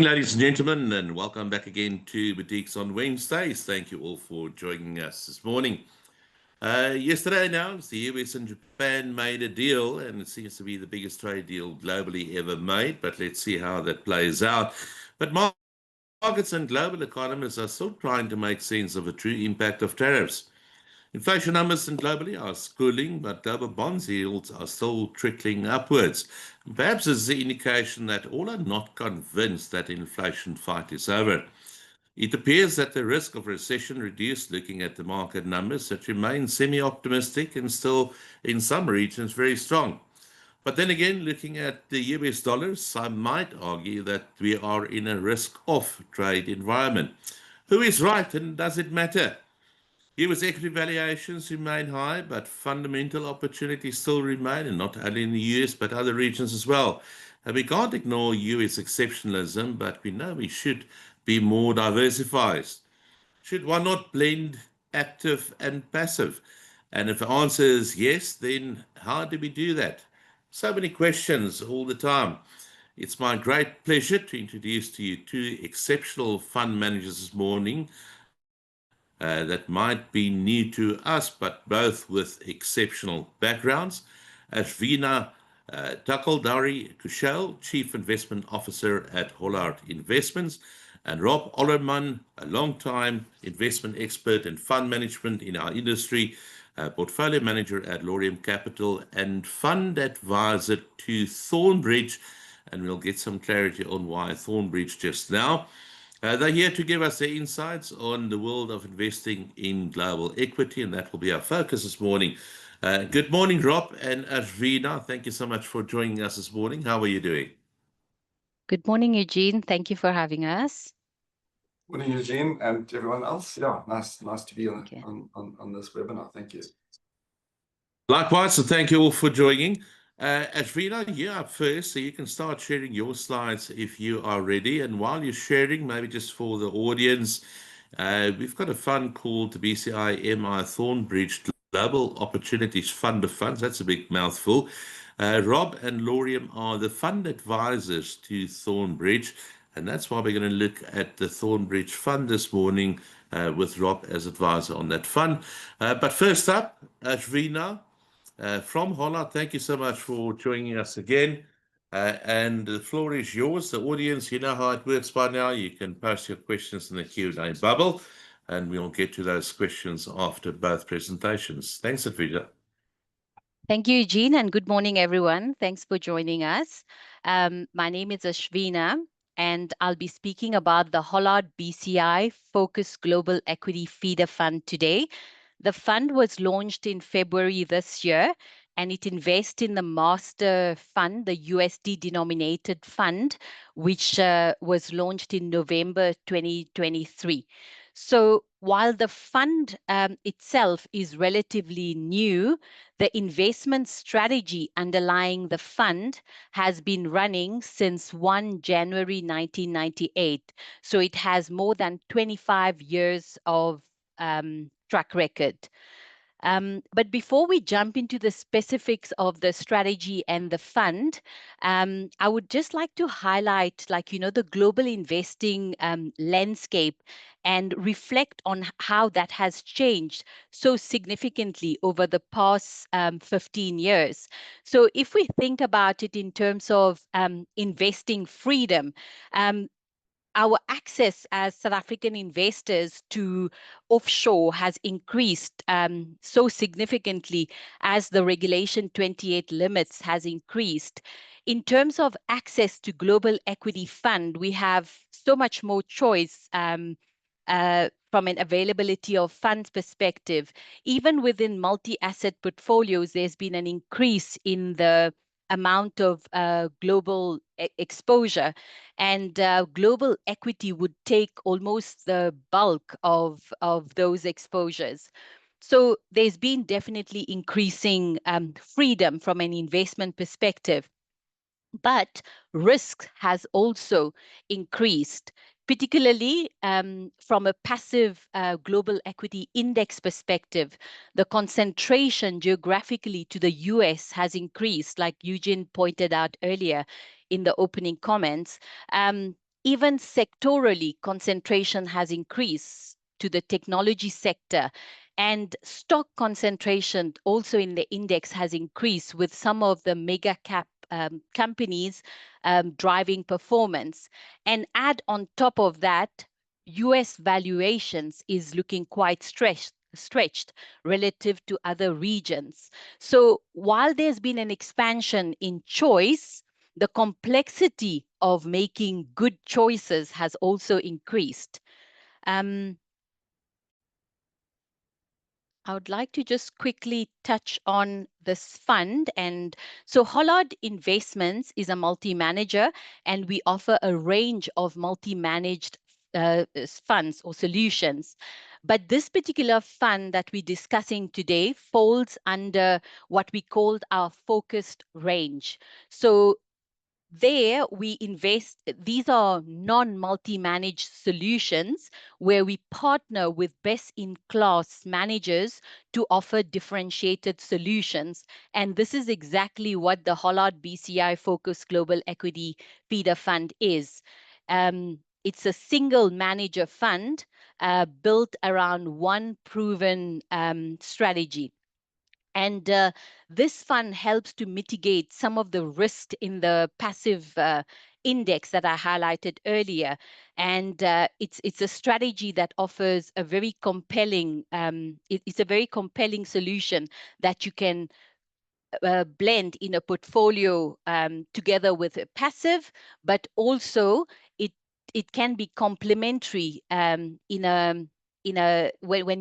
Ladies and gentlemen, and welcome back again to Boutiques on Wednesdays. Thank you all for joining us this morning. Yesterday announced the US and Japan made a deal, and it seems to be the biggest trade deal globally ever made, but let's see how that plays out. But markets and global economists are still trying to make sense of the true impact of tariffs. Inflation numbers globally are cooling, but global bond yields are still trickling upwards. Perhaps this is the indication that all are not convinced that the inflation fight is over. It appears that the risk of recession reduced looking at the market numbers that remain semi-optimistic and still in some regions very strong. But then again, looking at the US dollars, I might argue that we are in a risk-off trade environment. Who is right and does it matter? US equity valuations remain high, but fundamental opportunities still remain, and not only in the US, but other regions as well. And we can't ignore US exceptionalism, but we know we should be more diversified. Should one not blend active and passive? And if the answer is yes, then how do we do that? So many questions all the time. It's my great pleasure to introduce to you two exceptional fund managers this morning that might be new to us, but both with exceptional backgrounds. Ashvina Takeldari Kushel, Chief Investment Officer at Hollard Investments, and Rob Ollerman, a long-time investment expert in fund management in our industry, portfolio manager at Laurium Capital, and fund advisor to Thornbridge. And we'll get some clarity on why Thornbridge just now. They're here to give us their insights on the world of investing in global equity, and that will be our focus this morning. Good morning, Rob and Ashvina. Thank you so much for joining us this morning. How are you doing? Good morning, Eugene. Thank you for having us. Morning, Eugene, and everyone else. Yeah, nice to be on this webinar. Thank you. Likewise, so thank you all for joining. Ashvina, you're up first, so you can start sharing your slides if you are ready. And while you're sharing, maybe just for the audience, we've got a fund called the BCI MI Thornbridge Global Opportunities Fund of Funds. That's a big mouthful. Rob and Laurium are the fund advisors to Thornbridge, and that's why we're going to look at the Thornbridge Fund this morning with Rob as advisor on that fund. But first up, Ashvina, from Hollard, thank you so much for joining us again. And the floor is yours. The audience, you know how it works by now. You can post your questions in the Q&A bubble, and we'll get to those questions after both presentations. Thanks, Ashvina. Thank you, Eugene, and good morning, everyone. Thanks for joining us. My name is Ashvina, and I'll be speaking about the Hollard BCI Focus Global Equity Feeder Fund today. The fund was launched in February this year, and it invests in the master fund, the USD denominated fund, which was launched in November 2023. So while the fund itself is relatively new, the investment strategy underlying the fund has been running since 1 January 1998. So it has more than 25 years of track record. But before we jump into the specifics of the strategy and the fund, I would just like to highlight, the global investing landscape and reflect on how that has changed so significantly over the past 15 years. So if we think about it in terms of investing freedom, our access as South African investors to offshore has increased so significantly as the Regulation 28 limits has increased. In terms of access to global equity fund, we have so much more choice from an availability of funds perspective. Even within multi-asset portfolios, there's been an increase in the amount of global exposure, and global equity would take almost the bulk of those exposures. So there's been definitely increasing freedom from an investment perspective, but risk has also increased, particularly from a passive global equity index perspective. The concentration geographically to the US has increased, like Eugene pointed out earlier in the opening comments. even sectorally, concentration has increased to the technology sector, and stock concentration also in the index has increased, with some of the mega cap companies driving performance. And add on top of that, US valuations is looking quite stretched relative to other regions. So while there's been an expansion in choice, the complexity of making good choices has also increased. I would like to just quickly touch on this fund. And so Hollard Investments is a multi-manager, and we offer a range of multi-managed funds or solutions. But this particular fund that we're discussing today falls under what we called our focused range. So there we invest, these are non-multi-managed solutions where we partner with best-in-class managers to offer differentiated solutions. And this is exactly what the Hollard BCI Focus Global Equity Feeder Fund is. It's a single manager fund built around one proven strategy. And this fund helps to mitigate some of the risk in the passive index that I highlighted earlier. And it's a strategy that offers a very compelling, it's a very compelling solution that you can blend in a portfolio together with a passive, but also it it can be complementary when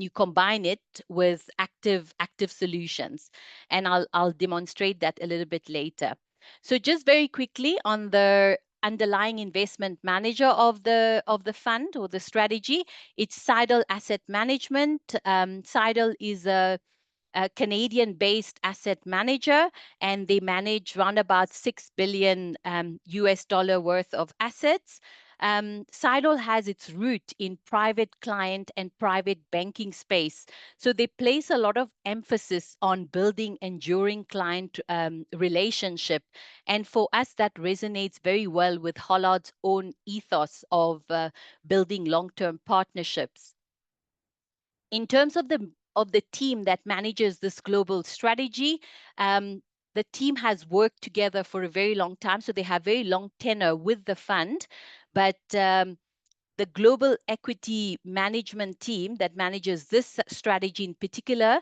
you combine it with active solutions, and I'll demonstrate that a little bit later. So just very quickly on the underlying investment manager of the fund or the strategy, it's Seidel Asset Management. Seidel is a Canadian-based asset manager, and they manage around about $6 billion US dollar worth of assets. Seidel has its root in private client and private banking space. So they place a lot of emphasis on building enduring client relationship. And for us, that resonates very well with Hollard's own ethos of building long-term partnerships. In terms of the team that manages this global strategy, the team has worked together for a very long time, so they have very long tenure with the fund. But the global equity management team that manages this strategy in particular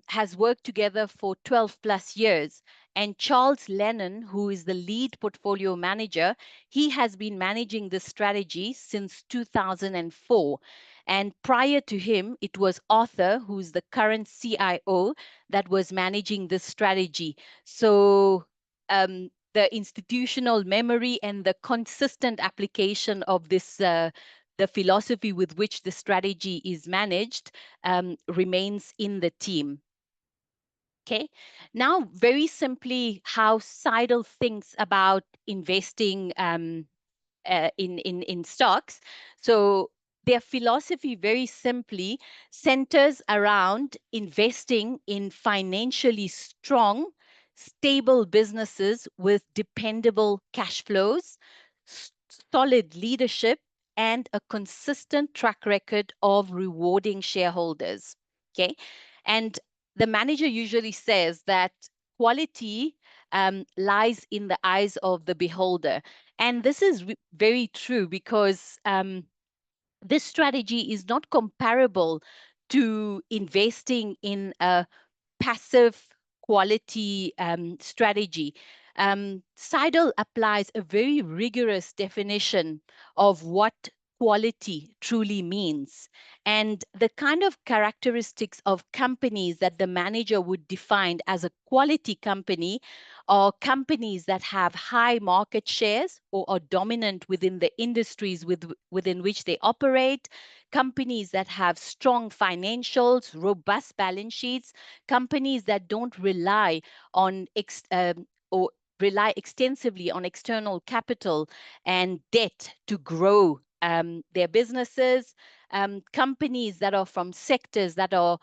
has worked together for 12 plus years. And Charles Lennon, who is the lead portfolio manager, he has been managing this strategy since 2004. And prior to him, it was Arthur, who's the current CIO, that was managing this strategy. So the institutional memory and the consistent application of this, the philosophy with which the strategy is managed, remains in the team. Okay, now very simply how Seidel thinks about investing in stocks. So their philosophy very simply centers around investing in financially strong, stable businesses with dependable cash flows, solid leadership, and a consistent track record of rewarding shareholders. Okay, and the manager usually says that quality lies in the eyes of the beholder. And this is very true because this strategy is not comparable to investing in a passive quality strategy. Seidel applies a very rigorous definition of what quality truly means. And the kind of characteristics of companies that the manager would define as a quality company are companies that have high market shares or are dominant within the industries within which they operate, companies that have strong financials, robust balance sheets, companies that don't rely on or rely extensively on external capital and debt to grow their businesses, companies that are from sectors that are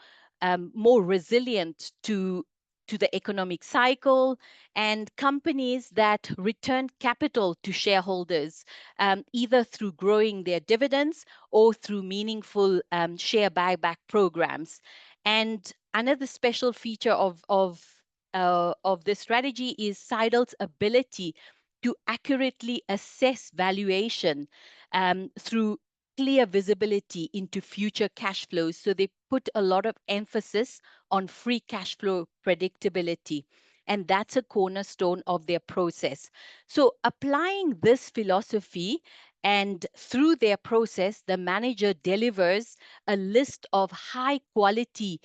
more resilient to to the economic cycle, and companies that return capital to shareholders, either through growing their dividends or through meaningful share buyback programs. And another special feature of this strategy is Seidel's ability to accurately assess valuation through clear visibility into future cash flows. So they put a lot of emphasis on free cash flow predictability. And that's a cornerstone of their process. So applying this philosophy and through their process, the manager delivers a list of high quality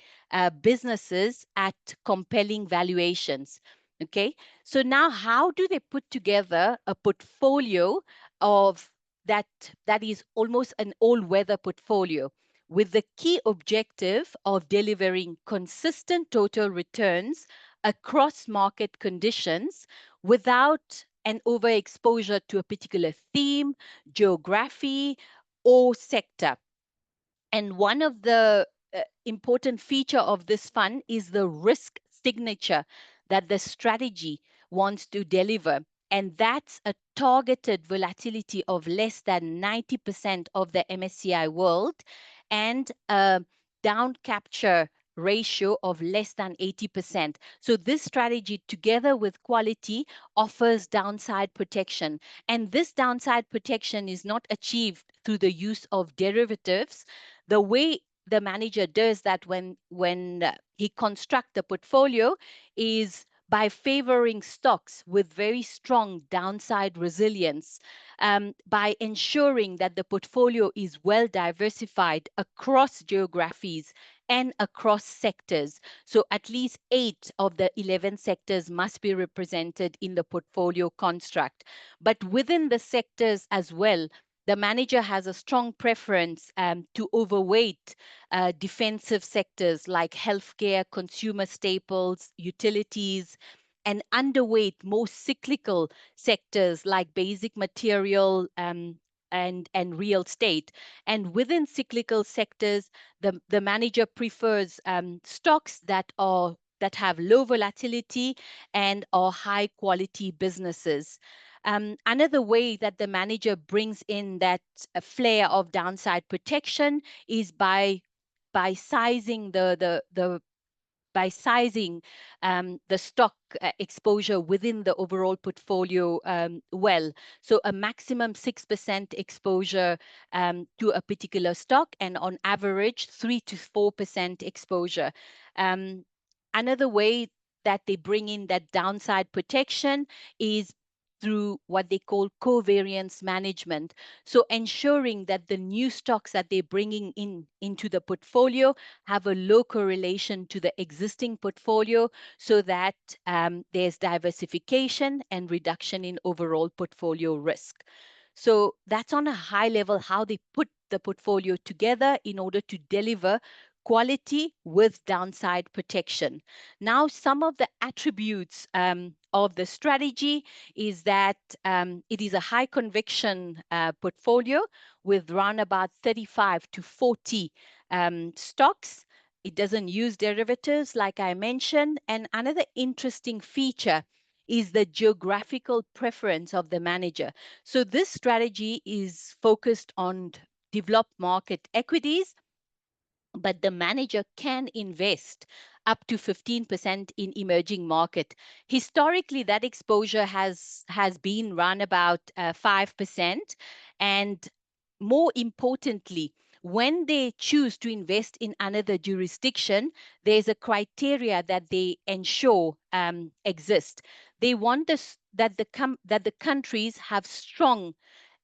businesses at compelling valuations. Okay, so now how do they put together a portfolio of that is almost an all-weather portfolio with the key objective of delivering consistent total returns across market conditions without an overexposure to a particular theme, geography, or sector? And one of the important feature of this fund is the risk signature that the strategy wants to deliver. And that's a targeted volatility of less than 90% of the MSCI world and a down capture ratio of less than 80%. So this strategy, together with quality, offers downside protection. And this downside protection is not achieved through the use of derivatives. The way the manager does that when he constructs the portfolio is by favoring stocks with very strong downside resilience, by ensuring that the portfolio is well diversified across geographies and across sectors. So at least 8 of the 11 sectors must be represented in the portfolio construct. But within the sectors as well, the manager has a strong preference to overweight defensive sectors like healthcare, consumer staples, utilities, and underweight more cyclical sectors like basic material and real estate. And within cyclical sectors, the manager prefers stocks that have low volatility and are high quality businesses. Another way that the manager brings in that flair of downside protection is by sizing by sizing the stock exposure within the overall portfolio well. So a maximum 6% exposure to a particular stock, and on average 3 to 4% exposure. Another way that they bring in that downside protection is through what they call covariance management. So ensuring that the new stocks that they're bringing into the portfolio have a low correlation to the existing portfolio so that there's diversification and reduction in overall portfolio risk. So that's on a high level how they put the portfolio together in order to deliver quality with downside protection. Now, some of the attributes of the strategy is that it is a high conviction portfolio with around about 35 to 40 stocks. It doesn't use derivatives, like I mentioned. And another interesting feature is the geographical preference of the manager. So this strategy is focused on developed market equities, but the manager can invest up to 15% in emerging market. Historically, that exposure has been run about 5%. And more importantly, when they choose to invest in another jurisdiction, there's a criteria that they ensure exist. They want that the countries have strong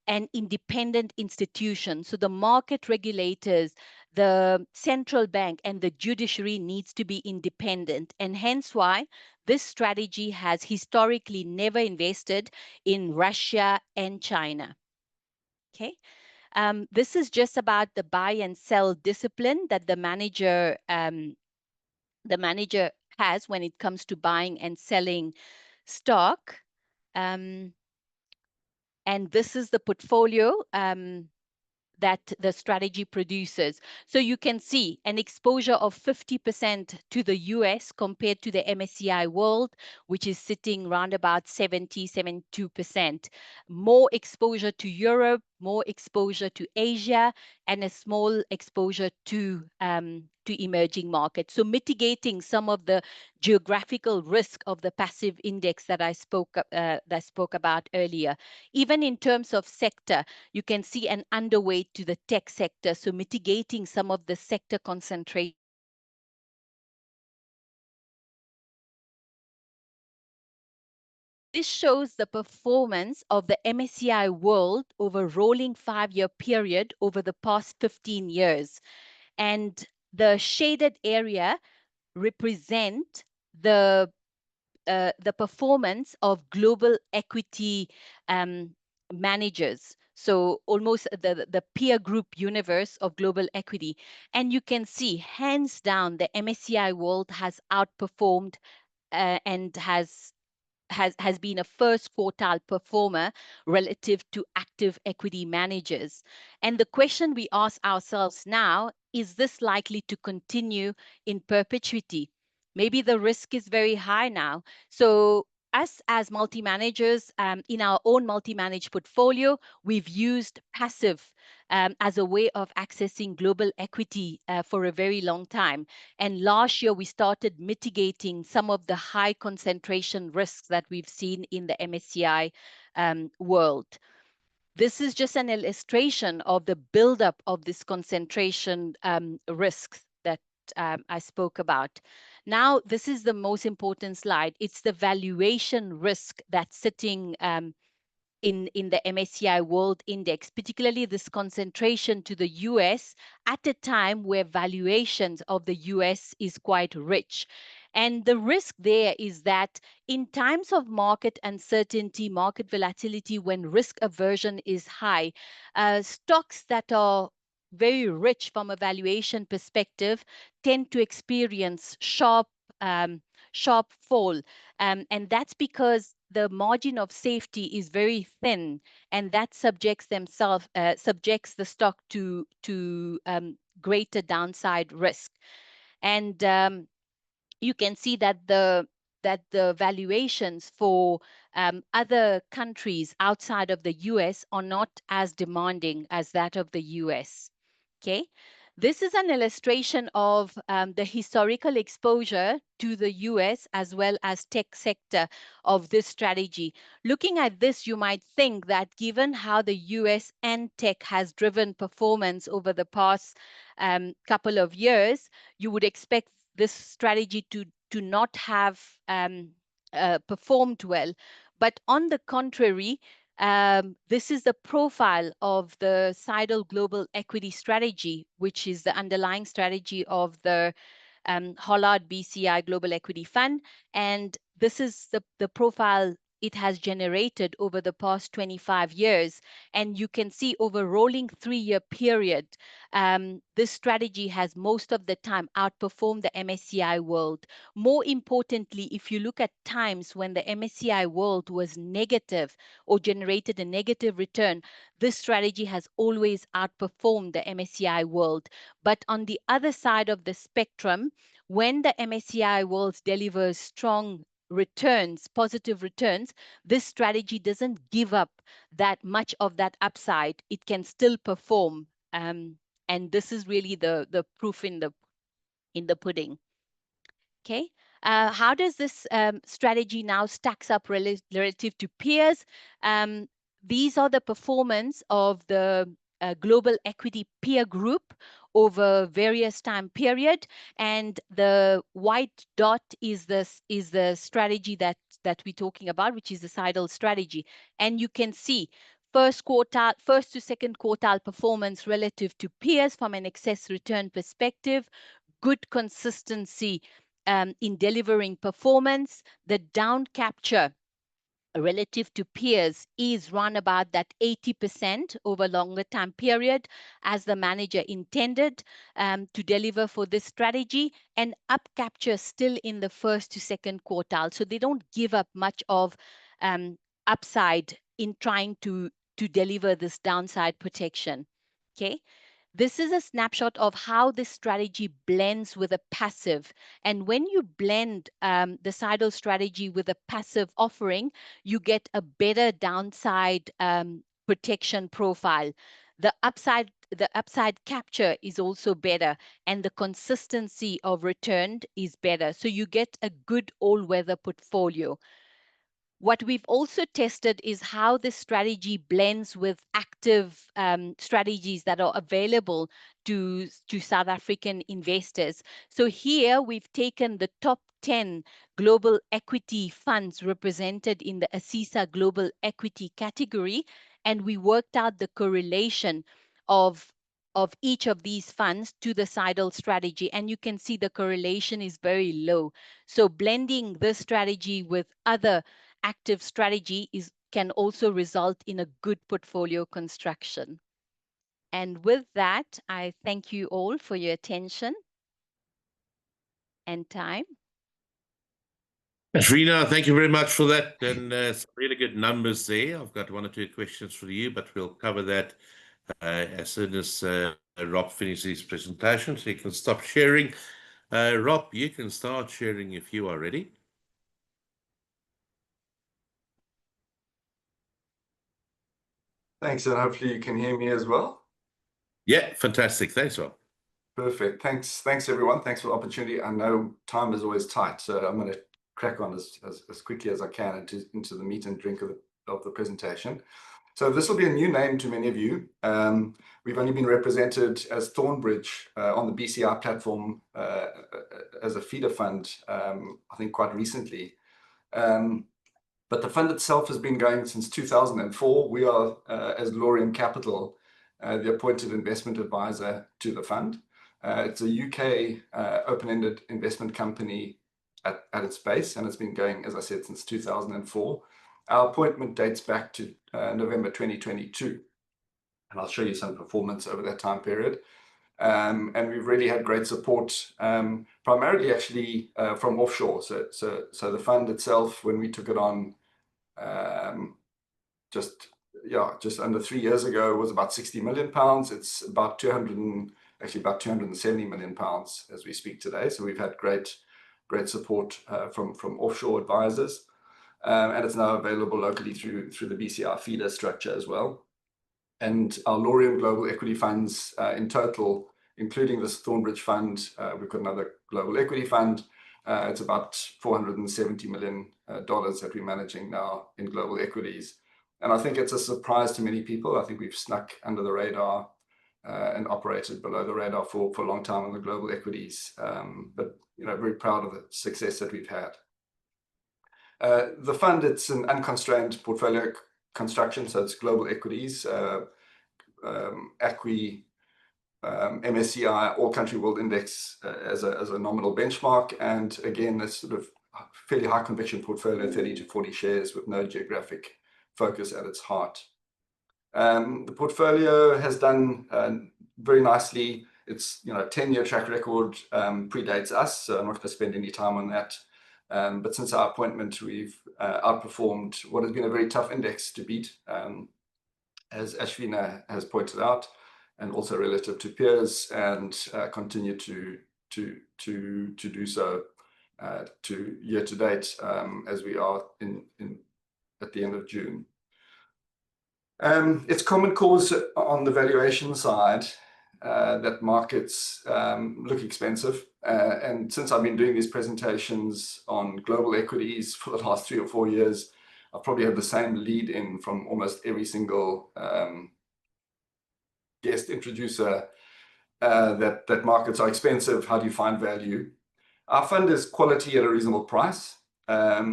and independent institutions. So the market regulators, the central bank, and the judiciary needs to be independent. And hence why this strategy has historically never invested in Russia and China. Okay. This is just about the buy and sell discipline that the manager has when it comes to buying and selling stock. And this is the portfolio that the strategy produces. So you can see an exposure of 50% to the US compared to the MSCI World, which is sitting around about 72%. More exposure to Europe, more exposure to Asia, and a small exposure to emerging markets. So mitigating some of the geographical risk of the passive index that I spoke about earlier. Even in terms of sector, you can see an underweight to the tech sector, so mitigating some of the sector concentration. This shows the performance of the MSCI World over a rolling 5-year period over the past 15 years. And the shaded area represent the performance of global equity managers. So almost the peer group universe of global equity. And you can see, hands down, the MSCI World has outperformed and has been a first quartile performer relative to active equity managers. And the question we ask ourselves now, is this likely to continue in perpetuity? Maybe the risk is very high now. So us as multi-managers in our own multi-managed portfolio, we've used passive as a way of accessing global equity for a very long time. And last year, we started mitigating some of the high concentration risks that we've seen in the MSCI world. This is just an illustration of the buildup of this concentration risks that I spoke about. Now, this is the most important slide. It's the valuation risk that's sitting in the MSCI World Index, particularly this concentration to the US at a time where valuations of the US is quite rich. And the risk there is that in times of market uncertainty, market volatility, when risk aversion is high, stocks that are very rich from a valuation perspective tend to experience sharp fall. And that's because the margin of safety is very thin, and that subjects the stock to greater downside risk. And you can see that the valuations for other countries outside of the US are not as demanding as that of the US. Okay. This is an illustration of the historical exposure to the US as well as tech sector of this strategy. Looking at this, you might think that given how the US and tech has driven performance over the past couple of years, you would expect this strategy to not have performed well. But on the contrary, this is the profile of the Seidel Global Equity Strategy, which is the underlying strategy of the Hollard BCI Global Equity Fund. And this is the profile it has generated over the past 25 years. And you can see over a rolling 3-year period, this strategy has most of the time outperformed the MSCI World. More importantly, if you look at times when the MSCI World was negative or generated a negative return, this strategy has always outperformed the MSCI World. But on the other side of the spectrum, when the MSCI World delivers strong returns, positive returns, this strategy doesn't give up that much of that upside. It can still perform. And this is really the proof in the pudding. Okay. How does this strategy now stacks up relative to peers? These are the performance of the global equity peer group over various time period, and the white dot is the strategy that we're talking about, which is the Seidel strategy. And you can see first to second quartile performance relative to peers from an excess return perspective, good consistency in delivering performance. The down capture relative to peers is run about that 80% over longer time period as the manager intended to deliver for this strategy, and up capture still in the first to second quartile. So they don't give up much of upside in trying to deliver this downside protection. Okay. This is a snapshot of how this strategy blends with a passive. And when you blend the Sidle strategy with a passive offering, you get a better downside protection profile. The upside capture is also better, and the consistency of return is better. So you get a good all-weather portfolio. What we've also tested is how this strategy blends with active strategies that are available to South African investors. So here we've taken the top 10 global equity funds represented in the ASISA Global Equity category, and we worked out the correlation of each of these funds to the Sidle strategy. And you can see the correlation is very low. So blending this strategy with other active strategy can also result in a good portfolio construction. And with that, I thank you all for your attention and time. Ashvina, thank you very much for that. And some really good numbers there. I've got one or two questions for you, but we'll cover that as soon as Rob finishes his presentation, so you can stop sharing. Rob, you can start sharing if you are ready. Thanks, and hopefully you can hear me as well. Yeah, fantastic. Thanks, Rob. Perfect. Thanks, everyone. Thanks for the opportunity. I know time is always tight, so I'm going to crack on as quickly as I can into the meat and drink of the presentation. So this will be a new name to many of you. We've only been represented as Thornbridge on the BCI platform as a feeder fund, I think quite recently. But the fund itself has been going since 2004. We are, as Laurium Capital, the appointed investment advisor to the fund. It's a UK open-ended investment company at its base, and it's been going, as I said, since 2004. Our appointment dates back to November 2022, and I'll show you some performance over that time period. And we've really had great support, primarily actually from offshore. So the fund itself, when we took it on just under 3 years ago, was about 60 million pounds. It's about 270 million pounds as we speak today. So we've had great support from offshore advisors. And it's now available locally through the BCI feeder structure as well. And our Laurium Global Equity Funds in total, including this Thornbridge fund, we've got another global equity fund. It's about $470 million that we're managing now in global equities. And I think it's a surprise to many people. I think we've snuck under the radar and operated below the radar for a long time on the global equities. But very proud of the success that we've had. The fund, it's an unconstrained portfolio construction, so it's global equities, ACWI, MSCI, All Country World Index as a nominal benchmark, and again, a sort of fairly high conviction portfolio, 30 to 40 shares with no geographic focus at its heart. The portfolio has done very nicely. It's 10-year track record, predates us, so I'm not going to spend any time on that. But since our appointment, we've outperformed what has been a very tough index to beat, as Ashvina has pointed out, and also relative to peers, and continue to do so to year to date, as we are at the end of June. It's common cause on the valuation side that markets look expensive. And since I've been doing these presentations on global equities for the last 3 or 4 years, I've probably had the same lead in from almost every single guest introducer, that markets are expensive. How do you find value? Our fund is quality at a reasonable price, as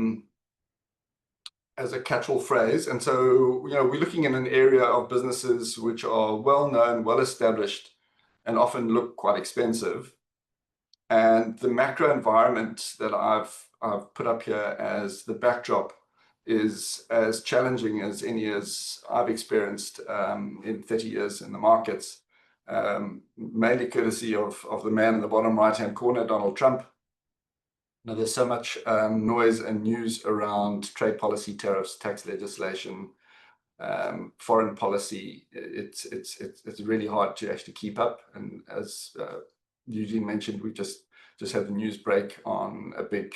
a catch-all phrase. And so, we're looking in an area of businesses which are well-known, well-established, and often look quite expensive. And the macro environment that I've put up here as the backdrop is as challenging as any as I've experienced in 30 years in the markets, mainly courtesy of the man in the bottom right-hand corner, Donald Trump. Now, there's so much noise and news around trade policy, tariffs, tax legislation, foreign policy, it's really hard to actually keep up. And as Eugene mentioned, we just had the news break on a big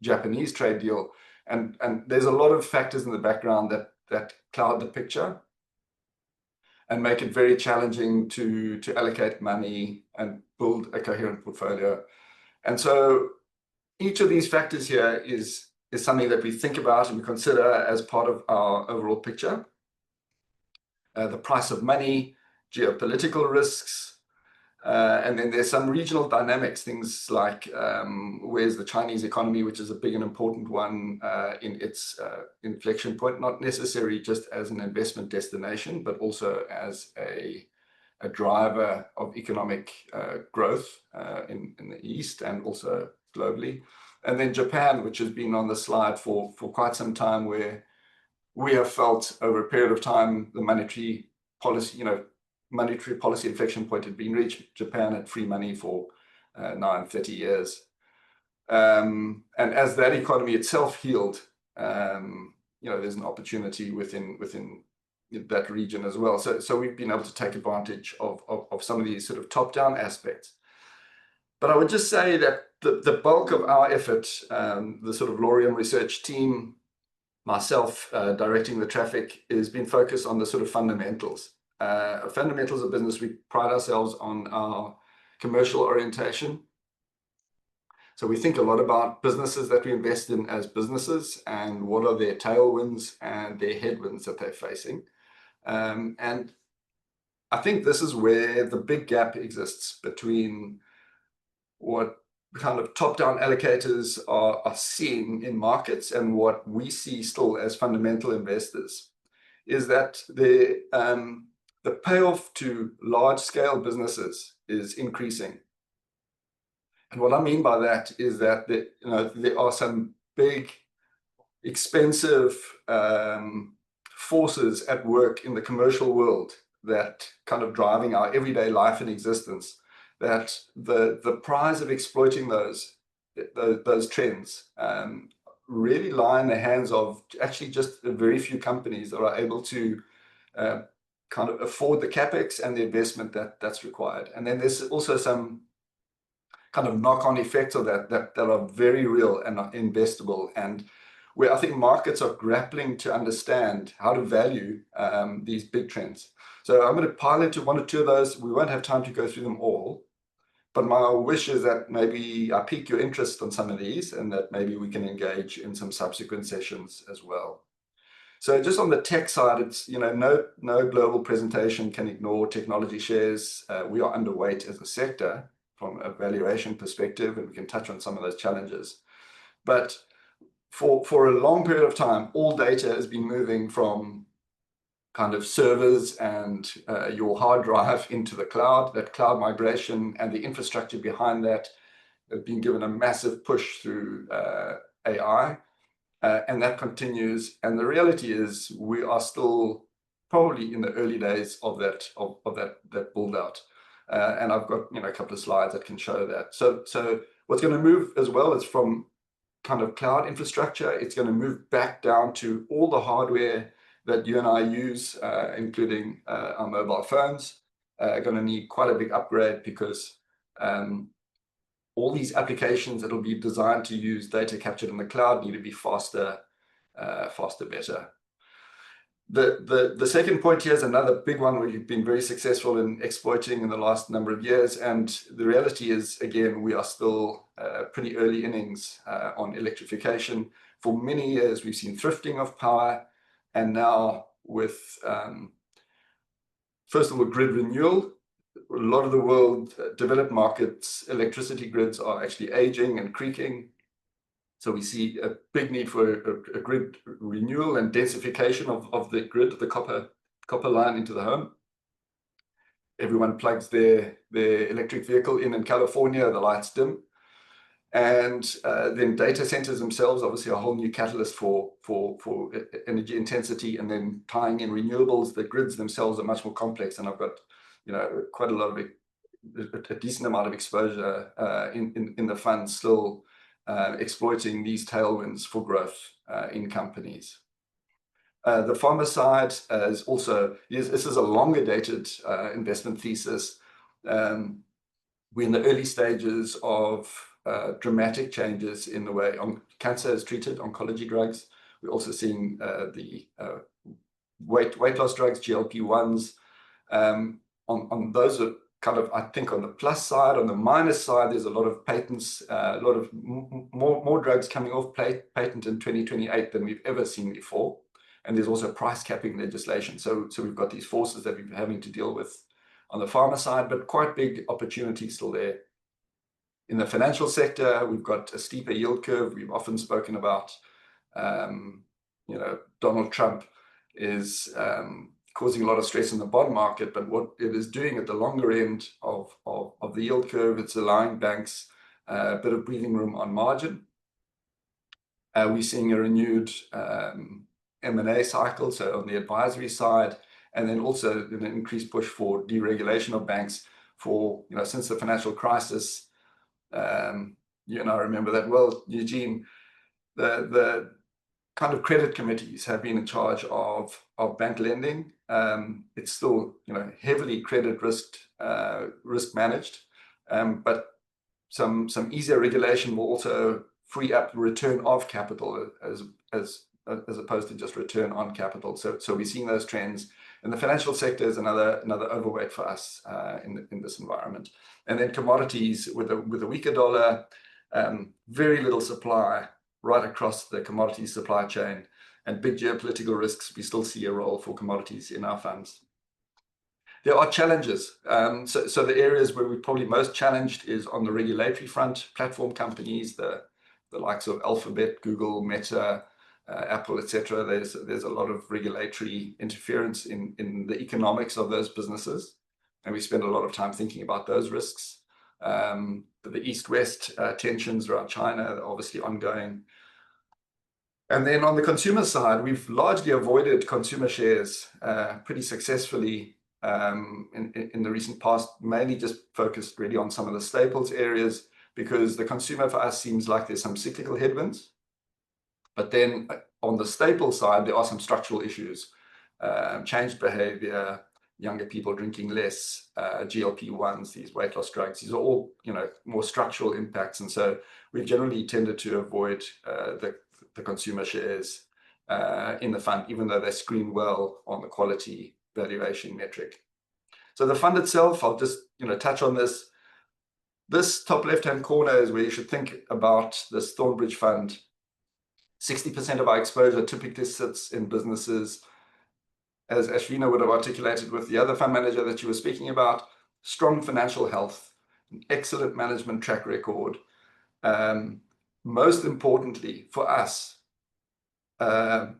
Japanese trade deal, and there's a lot of factors in the background that cloud the picture and make it very challenging to allocate money and build a coherent portfolio. And so each of these factors here is something that we think about and we consider as part of our overall picture. The price of money, geopolitical risks, and then there's some regional dynamics, things like where's the Chinese economy, which is a big and important one in its inflection point, not necessarily just as an investment destination, but also as a driver of economic growth in the East and also globally. And then Japan, which has been on the slide for quite some time, where we have felt over a period of time the monetary policy inflection point had been reached. Japan had free money for now 30 years. And as that economy itself healed, there's an opportunity within that region as well. So we've been able to take advantage of some of these sort of top-down aspects. But I would just say that the bulk of our effort, the sort of Lorien research team, myself directing the traffic, has been focused on the sort of fundamentals. Fundamentals of business. We pride ourselves on our commercial orientation. So we think a lot about businesses that we invest in as businesses and what are their tailwinds and their headwinds that they're facing. And I think this is where the big gap exists between what kind of top-down allocators are seeing in markets and what we see still as fundamental investors, is that the payoff to large-scale businesses is increasing. And what I mean by that is that there are some big, expensive forces at work in the commercial world that kind of driving our everyday life and existence, that the prize of exploiting those trends really lie in the hands of actually just a very few companies that are able to kind of afford the capex and the investment that's required. And then there's also some kind of knock-on effects of that are very real and are investable, and where I think markets are grappling to understand how to value these big trends. So I'm going to pile into one or two of those. We won't have time to go through them all, but my wish is that maybe I pique your interest on some of these and that maybe we can engage in some subsequent sessions as well. So just on the tech side, it's, no global presentation can ignore technology shares. We are underweight as a sector from a valuation perspective, and we can touch on some of those challenges. But for a long period of time, all data has been moving from kind of servers and your hard drive into the cloud. That cloud migration and the infrastructure behind that have been given a massive push through AI, and that continues. And the reality is we are still probably in the early days of that build out. And I've got a couple of slides that can show that. So what's going to move as well is from kind of cloud infrastructure. It's going to move back down to all the hardware that you and I use, including our mobile phones, are going to need quite a big upgrade because all these applications that will be designed to use data captured in the cloud need to be faster, better. The second point here is another big one where you've been very successful in exploiting in the last number of years. And the reality is, again, we are still pretty early innings on electrification. For many years, we've seen thrifting of power. And now with, first of all, grid renewal, a lot of the world developed markets, electricity grids are actually aging and creaking. So we see a big need for a grid renewal and densification of the grid, the copper line into the home. Everyone plugs their electric vehicle in California, the lights dim. And then data centers themselves, obviously a whole new catalyst for energy intensity, and then tying in renewables. The grids themselves are much more complex, and I've got quite a decent amount of exposure in the fund still exploiting these tailwinds for growth in companies. The pharma side is also, this is a longer dated investment thesis. We're in the early stages of dramatic changes in the way cancer is treated, oncology drugs. We're also seeing the weight loss drugs, GLP-1s. On those are kind of, I think, on the plus side. On the minus side, there's a lot of patents, a lot of more drugs coming off patent in 2028 than we've ever seen before. And there's also price capping legislation. So we've got these forces that we've been having to deal with on the pharma side, but quite big opportunities still there. In the financial sector, we've got a steeper yield curve. We've often spoken about, Donald Trump is causing a lot of stress in the bond market, but what it is doing at the longer end of the yield curve, it's allowing banks a bit of breathing room on margin. We're seeing a renewed M&A cycle, so on the advisory side, and then also an increased push for deregulation of banks for, since the financial crisis. You and I remember that well, Eugene. The kind of credit committees have been in charge of bank lending. It's still, heavily credit risk managed, but some easier regulation will also free up return of capital as opposed to just return on capital. So we're seeing those trends. And the financial sector is another overweight for us in this environment. And then commodities with a weaker dollar, very little supply right across the commodity supply chain, and big geopolitical risks. We still see a role for commodities in our funds. There are challenges. So the areas where we're probably most challenged is on the regulatory front. Platform companies, the likes of Alphabet, Google, Meta, Apple, etc. There's a lot of regulatory interference in the economics of those businesses, and we spend a lot of time thinking about those risks. The East-West tensions around China are obviously ongoing. And then on the consumer side, we've largely avoided consumer shares pretty successfully in the recent past, mainly just focused really on some of the staples areas, because the consumer for us seems like there's some cyclical headwinds. But then on the staple side, there are some structural issues, changed behavior, younger people drinking less, GLP-1s, these weight loss drugs. These are all, more structural impacts. And so we've generally tended to avoid the consumer shares in the fund, even though they screen well on the quality valuation metric. So the fund itself, I'll just, touch on this. This top left-hand corner is where you should think about this Thornbridge fund. 60% of our exposure typically sits in businesses, as Ashvina would have articulated with the other fund manager that you were speaking about, strong financial health, an excellent management track record. Most importantly for us, a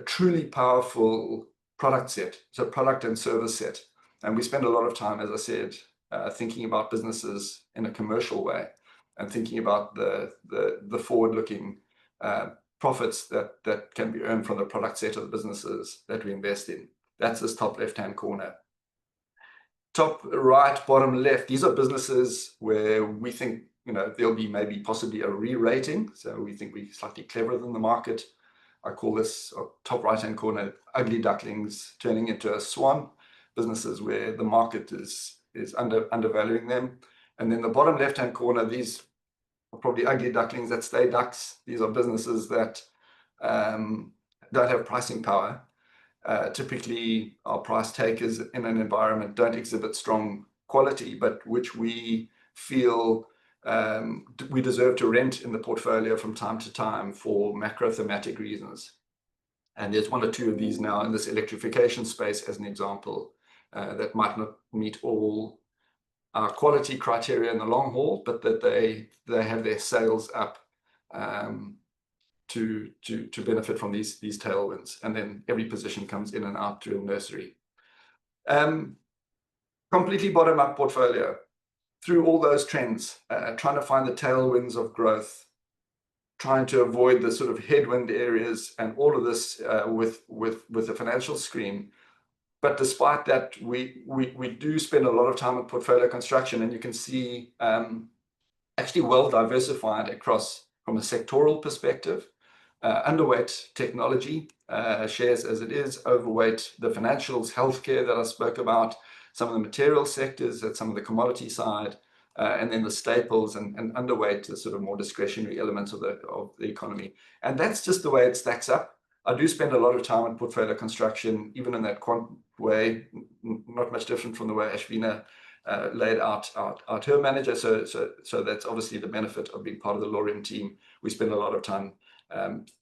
truly powerful product set, so product and service set. And we spend a lot of time, as I said, thinking about businesses in a commercial way, and thinking about the forward-looking profits that can be earned from the product set of the businesses that we invest in. That's this top left-hand corner. Top right, bottom left, these are businesses where we think, there'll be maybe possibly a re-rating. So we think we're slightly cleverer than the market. I call this top right-hand corner ugly ducklings turning into a swan, businesses where the market is undervaluing them. And then the bottom left-hand corner, these are probably ugly ducklings that stay ducks. These are businesses that don't have pricing power. Typically, our price takers in an environment don't exhibit strong quality, but which we feel we deserve to rent in the portfolio from time to time for macro thematic reasons. And there's one or two of these now in this electrification space, as an example, that might not meet all our quality criteria in the long haul, but that they have their sales up to benefit from these tailwinds. And then every position comes in and out through a nursery. Completely bottom-up portfolio. Through all those trends, trying to find the tailwinds of growth, trying to avoid the sort of headwind areas, and all of this with the financial screen. But despite that, we do spend a lot of time on portfolio construction, and you can see actually well diversified across from a sectoral perspective. underweight technology shares as it is, overweight the financials, healthcare that I spoke about, some of the material sectors at some of the commodity side, and then the staples, and underweight the sort of more discretionary elements of the economy. And that's just the way it stacks up. I do spend a lot of time on portfolio construction, even in that quant way, not much different from the way Ashvina laid out her manager. So that's obviously the benefit of being part of the Lorem team. We spend a lot of time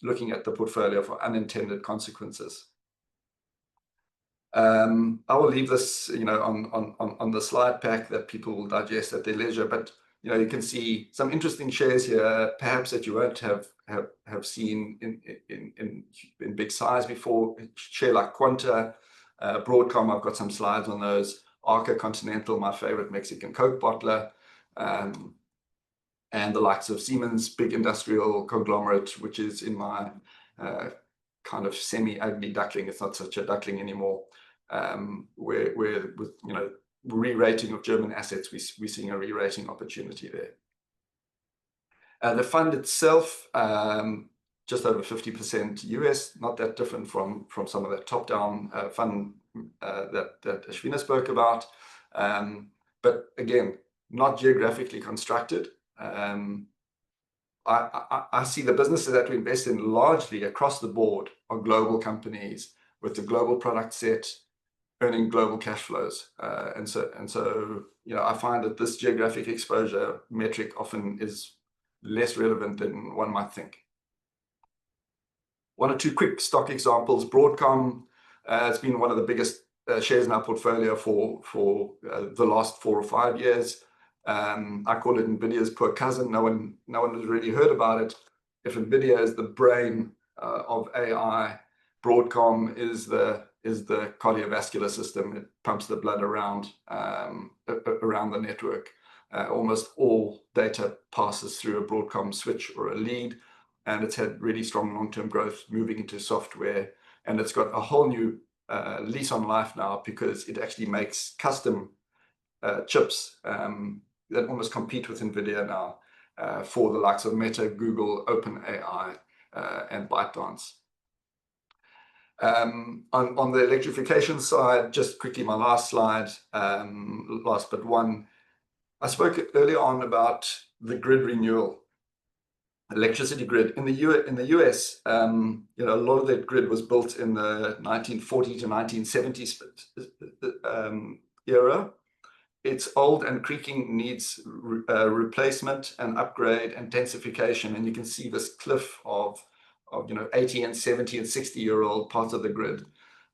looking at the portfolio for unintended consequences. I will leave this, on the slide pack that people will digest at their leisure. But you can see some interesting shares here, perhaps that you won't have seen in big size before. A share like Quanta, Broadcom. I've got some slides on those. Arca Continental, my favorite Mexican Coke bottler, and the likes of Siemens, big industrial conglomerate, which is in my kind of semi-ugly duckling. It's not such a duckling anymore. Where with re-rating of German assets, we're seeing a re-rating opportunity there. The fund itself, just over 50% US, not that different from some of that top-down fund that Ashvina spoke about. But again, not geographically constructed. I see the businesses that we invest in largely across the board are global companies with the global product set, earning global cash flows. And so I find that this geographic exposure metric often is less relevant than one might think. One or two quick stock examples. Broadcom has been one of the biggest shares in our portfolio for the last 4 or 5 years. I call it NVIDIA's poor cousin. No one has really heard about it. If NVIDIA is the brain of AI, Broadcom is the cardiovascular system. It pumps the blood around the network. Almost all data passes through a Broadcom switch or a lead, and it's had really strong long-term growth moving into software. And it's got a whole new lease on life now, because it actually makes custom chips that almost compete with NVIDIA now for the likes of Meta, Google, OpenAI, and ByteDance. On the electrification side, just quickly, my last slide, last but one. I spoke earlier on about the grid renewal, electricity grid. In the US, a lot of that grid was built in the 1940 to 1970s era. It's old and creaking, needs replacement and upgrade and densification. And you can see this cliff of 80 and 70 and 60-year-old parts of the grid.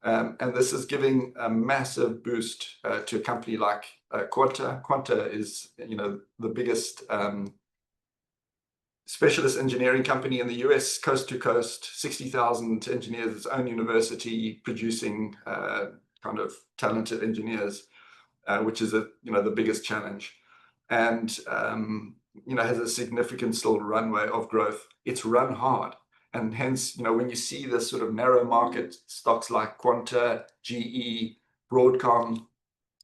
And this is giving a massive boost to a company like Quanta. Quanta is the biggest specialist engineering company in the US, coast to coast, 60,000 engineers, its own university, producing kind of talented engineers, which is the biggest challenge, and has a significant still runway of growth. It's run hard, and hence when you see this sort of narrow market stocks like Quanta, GE, Broadcom,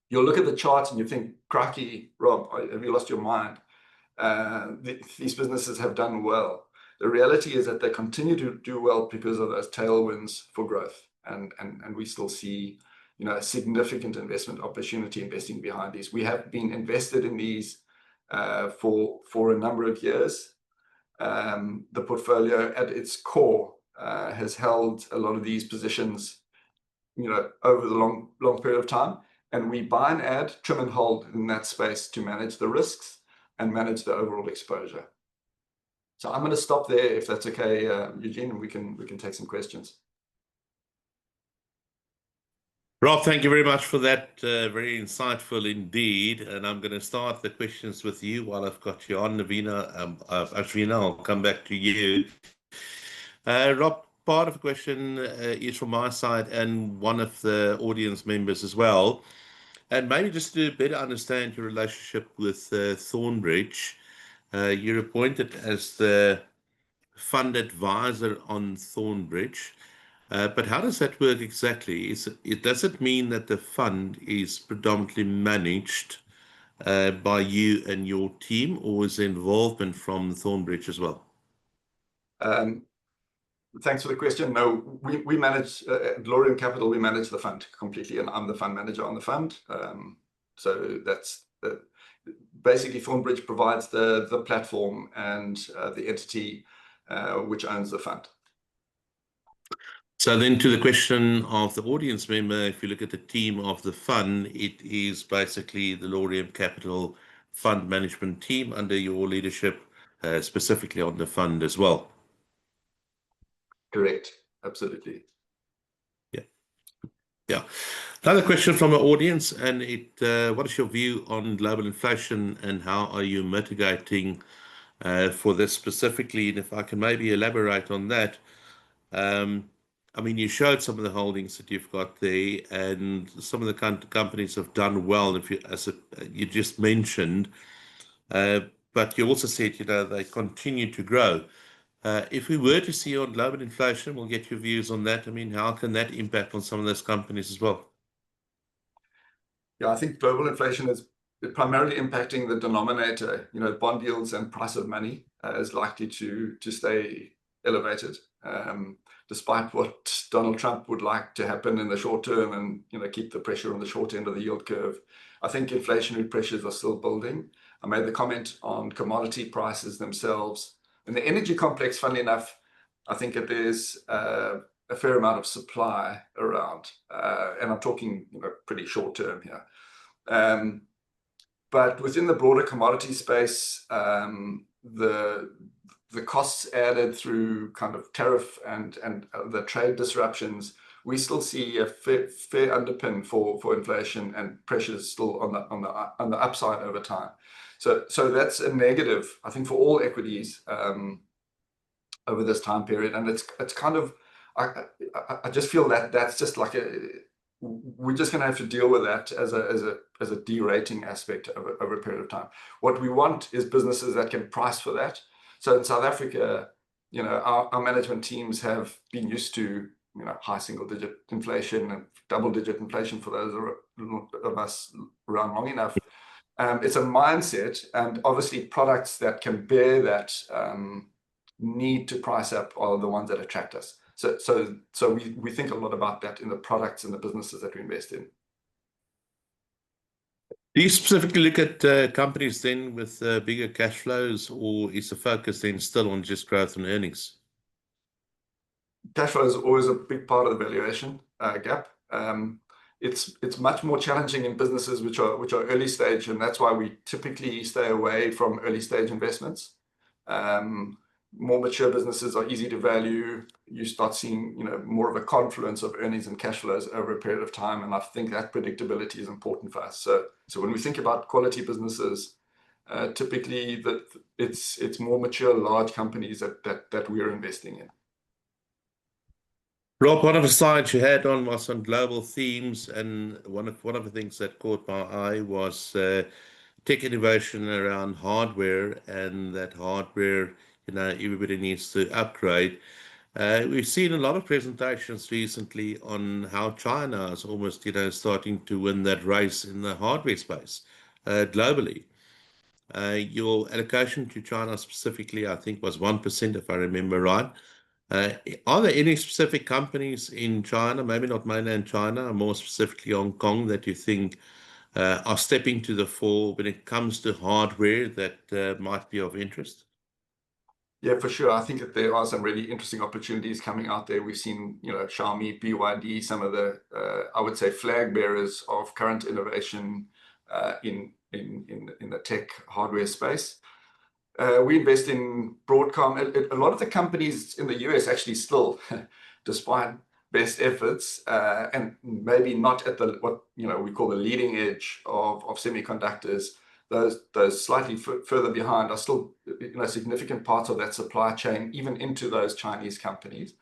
you'll look at the charts and you think, "Crikey, Rob, have you lost your mind?" These businesses have done well. The reality is that they continue to do well because of those tailwinds for growth, and we still see a significant investment opportunity investing behind these. We have been invested in these for a number of years. The portfolio at its core has held a lot of these positions over the long period of time, and we buy and add, trim and hold in that space to manage the risks and manage the overall exposure. So I'm going to stop there, if that's okay, Eugene, and we can take some questions. Rob, thank you very much for that. Very insightful indeed. And I'm going to start the questions with you while I've got you on, Ashvina. I'll come back to you. Rob, part of the question is from my side and one of the audience members as well. And maybe just to better understand your relationship with Thornbridge, you're appointed as the fund advisor on Thornbridge. But how does that work exactly? Does it mean that the fund is predominantly managed by you and your team, or is there involvement from Thornbridge as well? Thanks for the question. No, we manage at Laurium Capital. We manage the fund completely, and I'm the fund manager on the fund. So that's basically Thornbridge provides the platform and the entity which owns the fund. So then to the question of the audience member, if you look at the team of the fund, it is basically the Laurium Capital Fund Management team under your leadership, specifically on the fund as well. Correct. Absolutely. Yeah. Another question from our audience, and what is your view on global inflation and how are you mitigating for this specifically? And if I can maybe elaborate on that, I mean, you showed some of the holdings that you've got there, and some of the companies have done well, if you, you just mentioned, but you also said, you know, they continue to grow. If we were to see on global inflation, we'll get your views on that. I mean, how can that impact on some of those companies as well? Yeah, I think global inflation is primarily impacting the denominator. You know, bond yields and price of money is likely to stay elevated, despite what Donald Trump would like to happen in the short term, and you know, keep the pressure on the short end of the yield curve. I think inflationary pressures are still building. I made the comment on commodity prices themselves. In the energy complex, funnily enough, I think that there's a fair amount of supply around, and I'm talking, you know, pretty short term here. But within the broader commodity space, the costs added through kind of tariff and the trade disruptions, we still see a fair underpin for inflation and pressures still on the upside over time. So that's a negative, I think, for all equities over this time period, and it's kind of, I just feel that that's just like we're just going to have to deal with that as a derating aspect over a period of time. What we want is businesses that can price for that. So in South Africa, you know, our management teams have been used to, you know, high single-digit inflation and double-digit inflation for those of us around long enough. It's a mindset, and obviously products that can bear that need to price up are the ones that attract us. So we think a lot about that in the products and the businesses that we invest in. Do you specifically look at companies then with bigger cash flows, or is the focus then still on just growth and earnings? Cash flow is always a big part of the valuation gap. It's much more challenging in businesses which are early stage, and that's why we typically stay away from early stage investments. More mature businesses are easy to value. You start seeing, you know, more of a confluence of earnings and cash flows over a period of time, and I think that predictability is important for us. So when we think about quality businesses, typically it's more mature, large companies that we're investing in. Rob, one of the slides you had on was on global themes, and one of the things that caught my eye was tech innovation around hardware, and that hardware, you know, everybody needs to upgrade. We've seen a lot of presentations recently on how China is almost, you know, starting to win that race in the hardware space globally. Your allocation to China specifically, I think, was 1%, if I remember right. Are there any specific companies in China, maybe not mainland China, more specifically Hong Kong, that you think are stepping to the fore when it comes to hardware that might be of interest? Yeah, for sure. I think that there are some really interesting opportunities coming out there. We've seen, you know, Xiaomi, BYD, some of the, I would say, flag bearers of current innovation in the tech hardware space. We invest in Broadcom. A lot of the companies in the US actually still, despite best efforts, and maybe not at what you know we call the leading edge of semiconductors, those slightly further behind are still, you know, significant parts of that supply chain, even into those Chinese companies.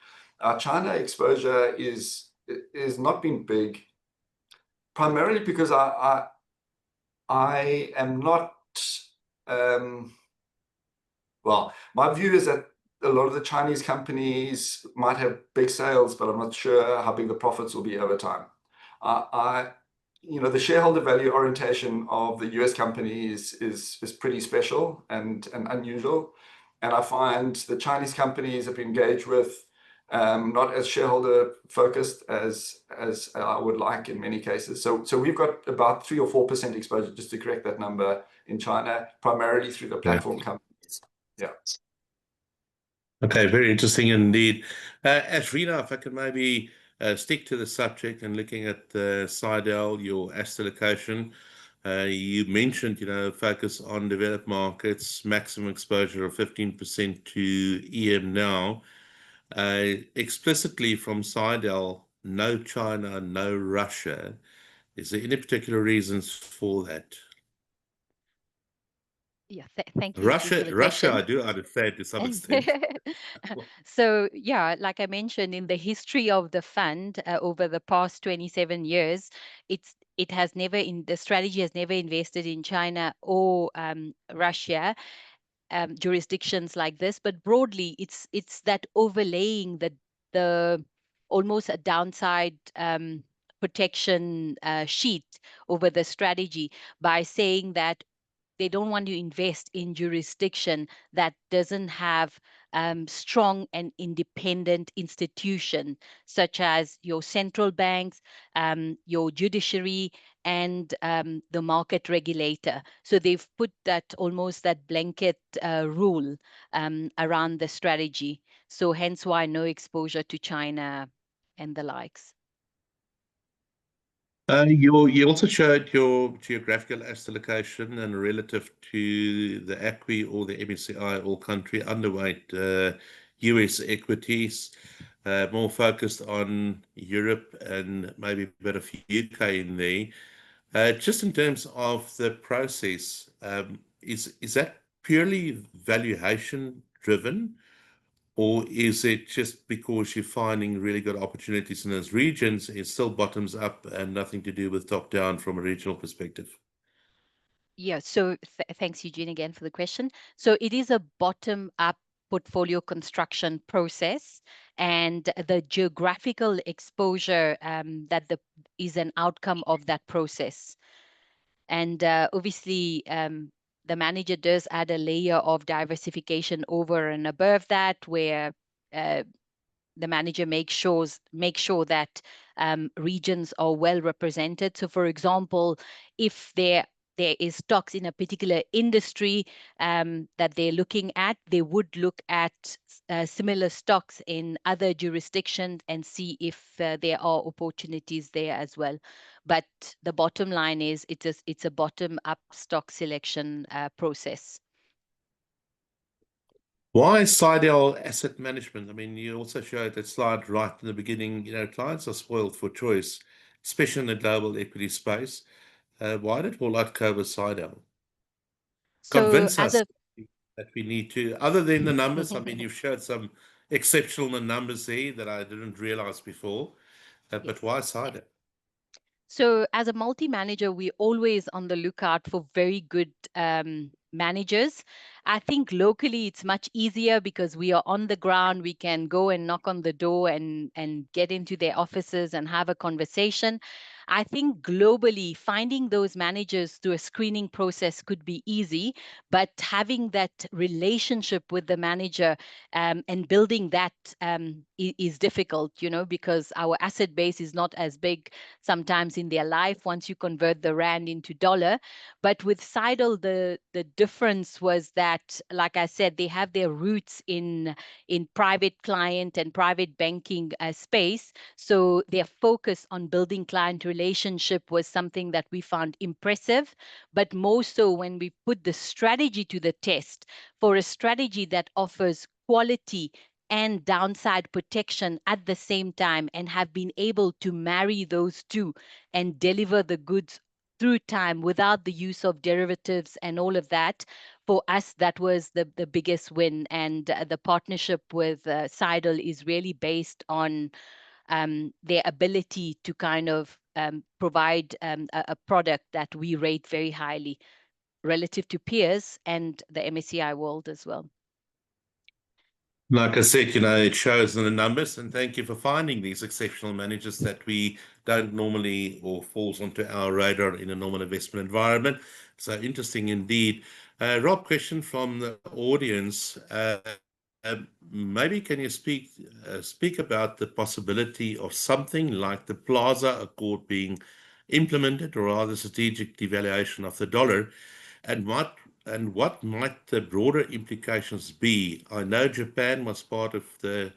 Our China exposure is not been big, primarily because I am not. Well, my view is that a lot of the Chinese companies might have big sales, but I'm not sure how big the profits will be over time. You know, the shareholder value orientation of the US companies is pretty special and unusual. And I find the Chinese companies that we engage with not as shareholder focused as I would like in many cases. So we've got about 3 or 4% exposure, just to correct that number, in China, primarily through the platform companies. Yeah. Okay, very interesting indeed. Ashrina, if I can maybe stick to the subject and looking at Sidel, your asset allocation, you mentioned, focus on developed markets, maximum exposure of 15% to EM now. Explicitly from Sidel, no China, no Russia. Is there any particular reasons for that? Yeah, thank you, Eugene, for the Russia, question. I do understand to some extent. So yeah, like I mentioned, in the history of the fund over the past 27 years, it has never the strategy has never invested in China or Russia, jurisdictions like this. But broadly, it's that overlaying the almost a downside protection sheet over the strategy by saying that they don't want to invest in jurisdiction that doesn't have strong and independent institution, such as your central banks, your judiciary, and the market regulator. So they've put that almost that blanket rule around the strategy. So hence why no exposure to China and the likes. You also showed your geographical asset allocation and relative to the ACWI or the MSCI all country underweight US equities, more focused on Europe and maybe a bit of UK in there. Just in terms of the process, is that purely valuation driven? Or is it just because you're finding really good opportunities in those regions, it still bottoms up and nothing to do with top down from a regional perspective? Yeah, so thanks, Eugene, again for the question. So it is a bottom-up portfolio construction process, and the geographical exposure is an outcome of that process. And obviously, the manager does add a layer of diversification over and above that, where the manager make sure that regions are well represented. So, for example, if there is stocks in a particular industry that they're looking at, they would look at similar stocks in other jurisdictions and see if there are opportunities there as well. But the bottom line is it's a bottom-up stock selection process. Why Sidel Asset Management? I mean, you also showed that slide right in the beginning, clients are spoiled for choice, especially in the global equity space. Why did Hollard cover Sidel? So Convince as us a that we need to, other than the numbers, I mean, you've showed some exceptional numbers there that I didn't realize before, yes. but why Sidel? So as a multi-manager, we're always on the lookout for very good managers. I think locally it's much easier because we are on the ground. We can go and knock on the door and get into their offices and have a conversation. I think globally, finding those managers through a screening process could be easy, but having that relationship with the manager and building that is difficult, because our asset base is not as big sometimes in their life once you convert the rand into dollar. But with Sidel, the difference was that, like I said, they have their roots in private client and private banking space. So their focus on building client relationship was something that we found impressive, but more so when we put the strategy to the test. For a strategy that offers quality and downside protection at the same time, and have been able to marry those two and deliver the goods through time without the use of derivatives and all of that. For us, that was the biggest win. And the partnership with Sidel is really based on their ability to kind of provide a product that we rate very highly relative to peers and the MSCI world as well. Like I said, it shows in the numbers, and thank you for finding these exceptional managers that we don't normally or falls onto our radar in a normal investment environment. So interesting indeed. Rob, question from the audience. maybe can you speak about the possibility of something like the Plaza Accord being implemented, or rather strategic devaluation of the dollar, and what might the broader implications be? I know Japan was part of the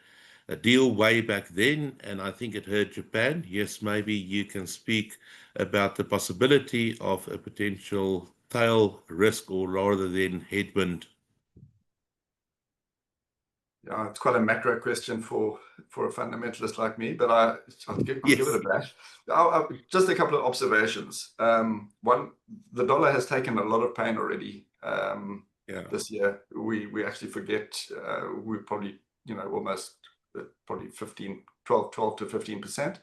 deal way back then, and I think it hurt Japan. Yes, maybe you can speak about the possibility of a potential tail risk, or rather than headwind. Yeah, it's quite a macro question for a fundamentalist like me, but I'll give it a bash. Just a couple of observations. One, the dollar has taken a lot of pain already. This year. We actually forget we're probably, almost probably 12 to 15%.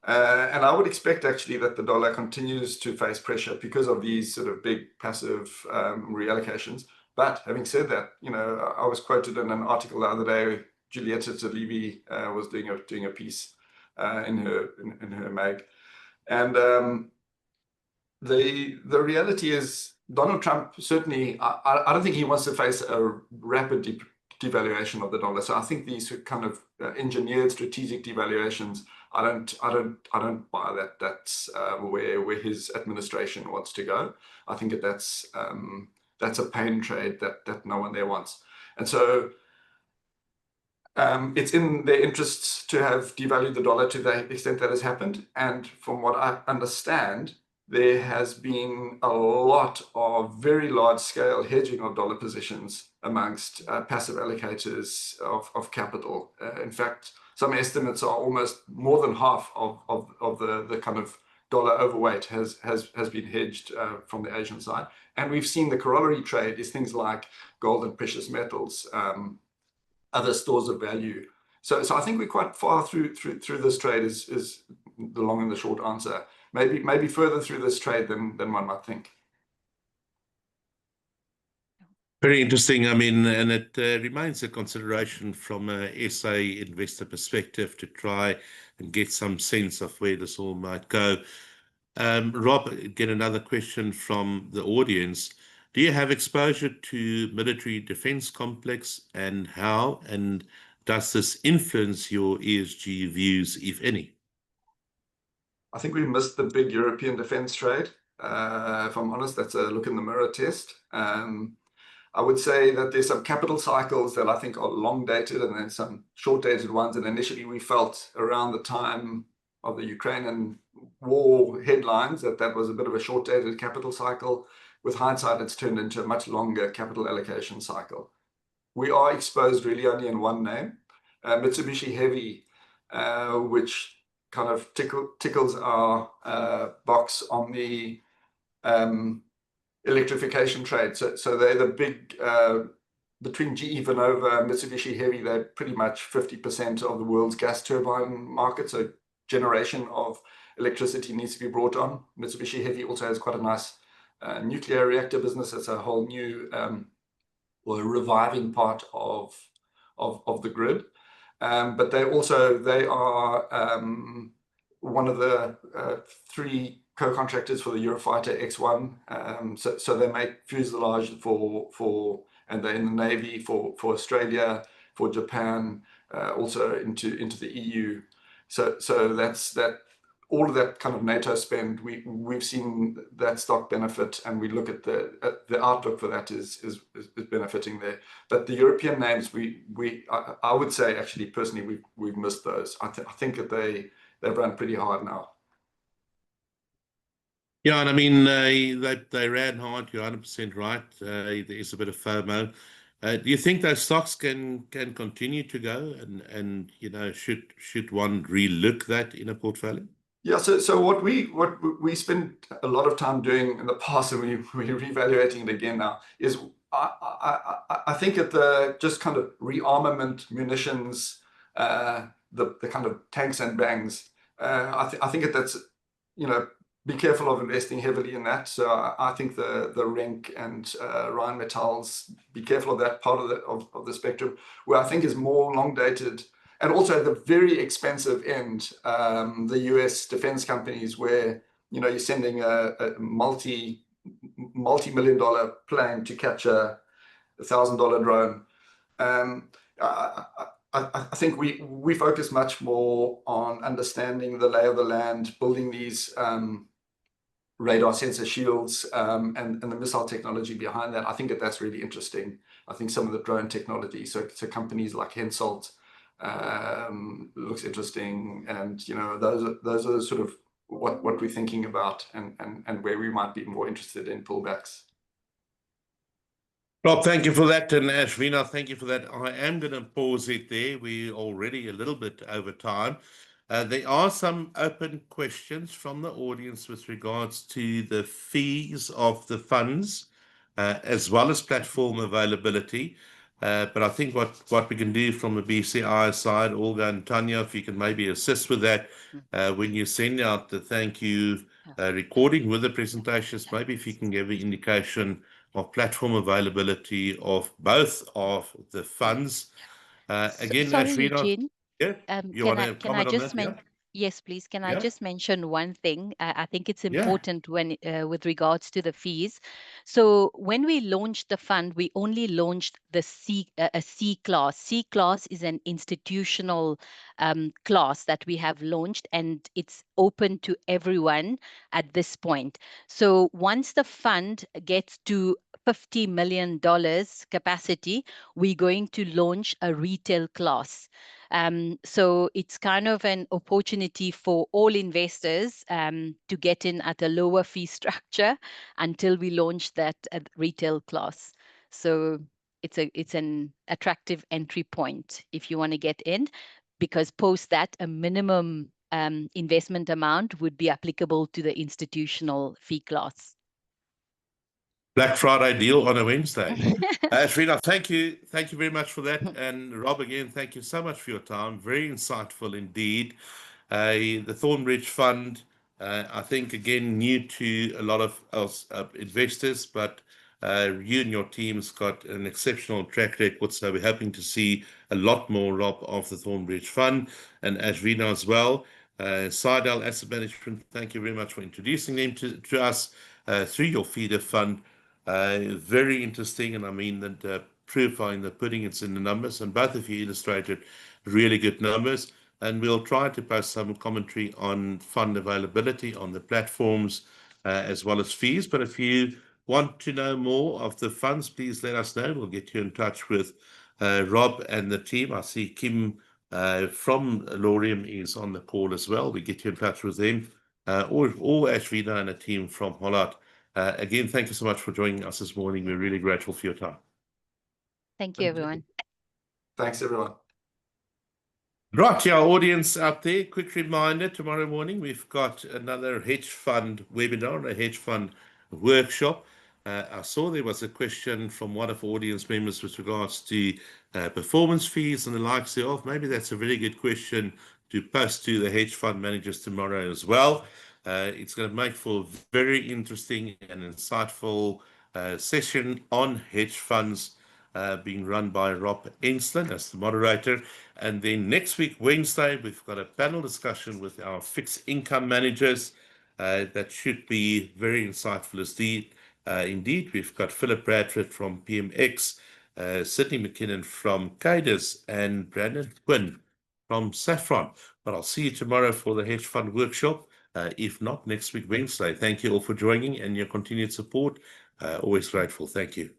And I would expect actually that the dollar continues to face pressure because of these sort of big passive reallocations. But having said that, I was quoted in an article the other day. Julieta Talevi was doing a piece in her mag, and the reality is Donald Trump certainly. I don't think he wants to face a rapid devaluation of the dollar. So I think these kind of engineered strategic devaluations, I don't buy that. That's where his administration wants to go. I think that's a pain trade that no one there wants. And so it's in their interests to have devalued the dollar to the extent that has happened. And from what I understand, there has been a lot of very large scale hedging of dollar positions amongst passive allocators of capital. In fact, some estimates are almost more than half of the kind of dollar overweight has been hedged from the Asian side. And we've seen the corollary trade is things like gold and precious metals, other stores of value. So I think we're quite far through this trade is the long and the short answer. Maybe further through this trade than one might think. Very interesting. I mean, and it remains a consideration from a SA investor perspective to try and get some sense of where this all might go. Rob, get another question from the audience. Do you have exposure to military defense complex, and how, and does this influence your ESG views, if any? I think we missed the big European defense trade. If I'm honest, that's a look in the mirror test. I would say that there's some capital cycles that I think are long dated, and then some short dated ones. And initially we felt around the time of the Ukrainian war headlines that was a bit of a short dated capital cycle. With hindsight, it's turned into a much longer capital allocation cycle. We are exposed really only in one name, Mitsubishi Heavy, which kind of tickles our box on the electrification trade. So they're the big, between GE Vernova, Mitsubishi Heavy, they're pretty much 50% of the world's gas turbine market. So generation of electricity needs to be brought on. Mitsubishi Heavy also has quite a nice nuclear reactor business. That's a whole new or a reviving part of the grid. But they are one of the three co-contractors for the Eurofighter X1. So they make fuselage and they're in the Navy for Australia, for Japan, also into the EU. So that's all of that kind of NATO spend. We've seen that stock benefit, and we look at the outlook for that is benefiting there. But the European names, I would say actually personally we've missed those. I think that they've run pretty hard now. Yeah, and I mean they ran hard. You're 100% right. There is a bit of FOMO. Do you think those stocks can continue to go, and should one relook that in a portfolio? Yeah, so what we spent a lot of time doing in the past, and we're reevaluating it again now, is I think at the just kind of rearmament munitions, the kind of tanks and bangs, I think that's, be careful of investing heavily in that. So I think the RENK and Rheinmetall's, be careful of that part of the spectrum, where I think is more long dated. And also at the very expensive end, the US defense companies, where you're sending a multi-million-dollar plane to catch a $1,000 drone. I think we focus much more on understanding the lay of the land, building these radar sensor shields, and the missile technology behind that. I think that's really interesting. I think some of the drone technology, so companies like Hensoldt, looks interesting, and those are sort of what we're thinking about, and where we might be more interested in pullbacks. Rob, thank you for that. And Ashvina, thank you for that. I am going to pause it there. We're already a little bit over time. There are some open questions from the audience with regards to the fees of the funds, as well as platform availability. But I think what we can do from the BCI side, Olga and Tanya, if you can maybe assist with that, when you send out the thank you recording with the presentations, maybe if you can give an indication of platform availability of both of the funds. Again, Sorry, Ashvina, Eugene. yeah, you want to Can I comment on just that? Yeah? Yes, please. Can I Yeah? just mention one thing? I think it's Yeah. important when with regards to the fees. So when we launched the fund, we only launched the a C class. C class is an institutional class that we have launched, and it's open to everyone at this point. So once the fund gets to $50 million capacity, we're going to launch a retail class. So it's kind of an opportunity for all investors to get in at a lower fee structure until we launch that retail class. So it's an attractive entry point if you want to get in, because post that a minimum investment amount would be applicable to the institutional fee class. Black Friday deal on a Wednesday. Ashvina, thank you very much for that. And Rob, again, thank you so much for your time. Very insightful indeed. The Thornbridge Fund, I think, again, new to a lot of us investors, but you and your team's got an exceptional track record. So we're hoping to see a lot more, Rob, of the Thornbridge Fund, and Ashvina as well. Sidel Asset Management, thank you very much for introducing them to us through your feeder fund. Very interesting, and I mean that profiling the pudding, it's in the numbers, and both of you illustrated really good numbers. And we'll try to post some commentary on fund availability on the platforms, as well as fees. But if you want to know more of the funds, please let us know. We'll get you in touch with Rob and the team. I see Kim from Lorium is on the call as well. We get you in touch with them, or Ashvina and a team from Hollard. Again, thank you so much for joining us this morning. We're really grateful for your time. Thank you, everyone. Thanks, everyone. Right, our audience out there, quick reminder, tomorrow morning we've got another hedge fund webinar, a hedge fund workshop. I saw there was a question from one of our audience members with regards to performance fees and the likes thereof. Maybe that's a very good question to post to the hedge fund managers tomorrow as well. It's going to make for a very interesting and insightful session on hedge funds, being run by Rob Ensslin as the moderator. And then next week, Wednesday, we've got a panel discussion with our fixed income managers. That should be very insightful indeed. We've got Philip Bradford from PMX, Sydney McKinnon from Cadus, and Brandon Quinn from Saffron. But I'll see you tomorrow for the hedge fund workshop. If not, next week, Wednesday. Thank you all for joining and your continued support. Always grateful. Thank you.